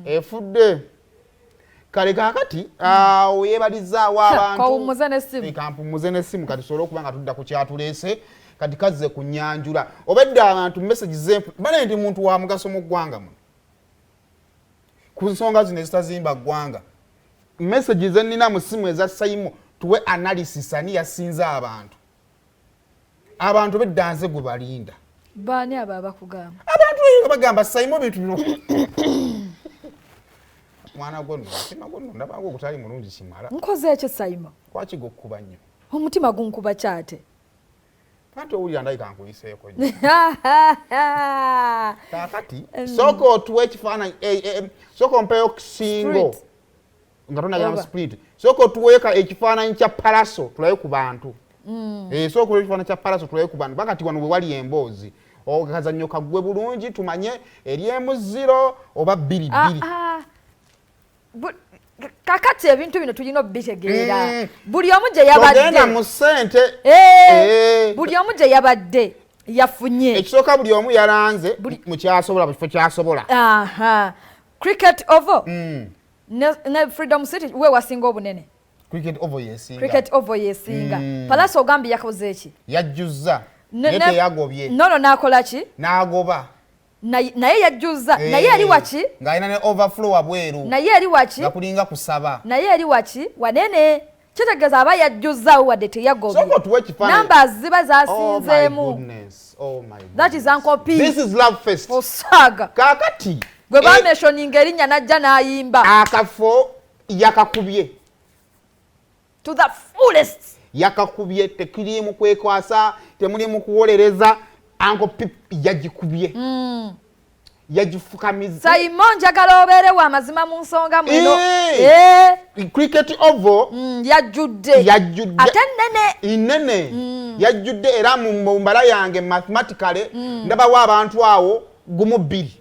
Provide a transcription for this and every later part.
efudde kale kakati oyebalizaawo abantu kampumuze n'essimu kati sobola okuba nga tudda ku kyatuleese kati kazze ku nnyanjula obedda abantu message bane ndi muntu wa mugaso mu ggwanga muno ku nsonga zino ezitazimba ggwanga message ze nnina mu ssimu eza Saimo tuwe analysis ani yasinze abantu beddanze gwe balinda baani abo abakugamba abantu bagamba Saimo bintu bino mwana gwono mutima gwono ndabango okutali mulungi kimala nkoze ekyo Saimo kwaki gokkuba nnyo omutima gunkuba kyate Panto uli andai kankuliseeko nnyo kakati soko tuwe kifaananyi soko mpeyo singo nga tonagamba split soko tuweka ekifaananyi kya Pallaso tulabe ku bantu soko ekifaananyi kya Pallaso tulabe ku bantu bakati wano bwe wali emboozi okazannyo kagwe bulungi tumanye eri M0 oba 22 kakati ebintu bino tulina obitegeera buli omu gye yabadde togenda mu ssente buli omu gye yabadde yafunye ekisooka buli omu yalanze mu kyasobola mu kifo kyasobola cricket oval ne Freedom City we wasinga obunene cricket oval yesinga Pallaso ogambye yakoze eki yajjuzza nete yagobye nono nakola ki nagoba naye yajjuza naye eri waki ng'alina ne overflow abweru naye eri waki nga kulinga kusaba naye eri waki wanene kitegeeza aba yajjuzaawo wadde teyagobye numbers ziba zasinzeemu that is Uncle P. This is love fest osaga kakati gwe bameshoninga erinnya najja n'ayimba akafo yakakubye to the fullest yakakubye tekirimu kwekwasa temuli mu kuwolereza Uncle P yagikubye yagifukamiza Saimo njagala obeerewo amazima mu nsonga mweno cricket oval yajjudde ate inene yajjudde era mu mbala yange mathematically ndabawo abantu awo gumu bbiri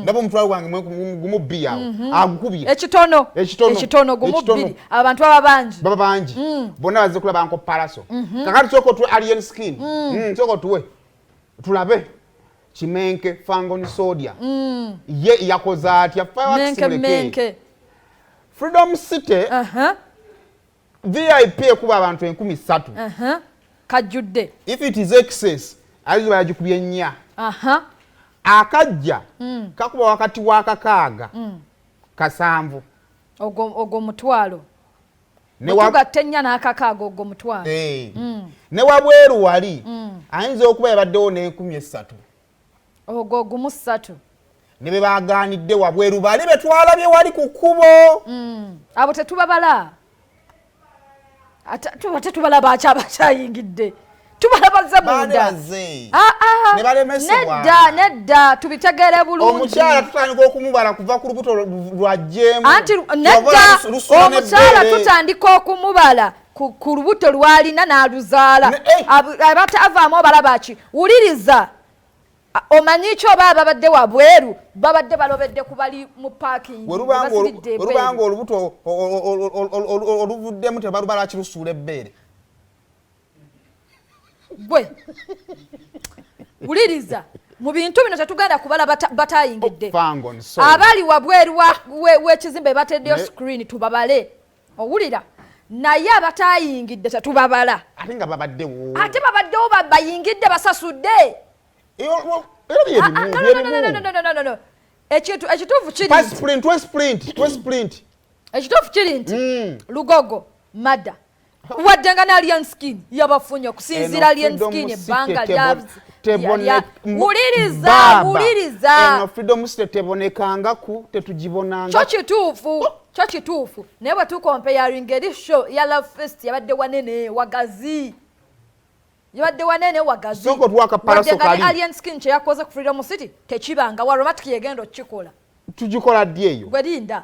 ndaba omutwalo gwange gumu bbiri awo agukubye ekitono gumu bbiri abantu baba bangi bonna bazze kulaba Uncle Pallaso kakati soko tuwe alien skin soko tuwe tulabe Chimenke Fangoni Sodia ye yakoze atya menke Freedom City VIP ekuba abantu 13 kajjudde if it is excess alizo yagikubye nnya akajja kakuba wakati wa kakaaga kasanvu ogo mutwalo ne wagatte nnya n'akakaaga ogo mutwalo ne wabweru wali ayinza okuba yabaddewo ne13 ogo gumu 3 ne be bagaanidde wabweru bali betwalabye wali ku kkubo abo tetubabala ate tubala bakyayingidde tubalabazze munda ne balemesebwa nedda tubitegere bulungi omukyala tutandika okumubala kuva ku lubuto lwajjeemu anti nedda omukyala tutandika okumubala ku lubuto lwalina n'aluzaala abatavaamu obalaba ki wuliriza omanyi kyo oba babadde wabweru babadde balobedde ku bali mu parking olubanga olubuto oluvuddemu tebalubala kirusuula ebbeere gwe wuliriza mu bintu bino tetugenda kubala batayingidde abali wabweru w'ekizimbe bateddeyo screen tubabale owulira naye abatayingidde tetubabala ate nga babaddewo bayingidde basasudde ekituufu kiri nti lugogo madda wadde nga ne alien skin yabafunye okusinziira alien skin ebbanga wuliriza Freedom City tebonekangako tetugibonanga kyo kituufu naye bwe tukompeyaringa eri show ya love fest yabadde wanene wagazi soko twaka Pallaso kali alien skin kye yakoze ku Freedom City tekibanga wa romantic yegendo kikola tugikola ddi eyo gwe linda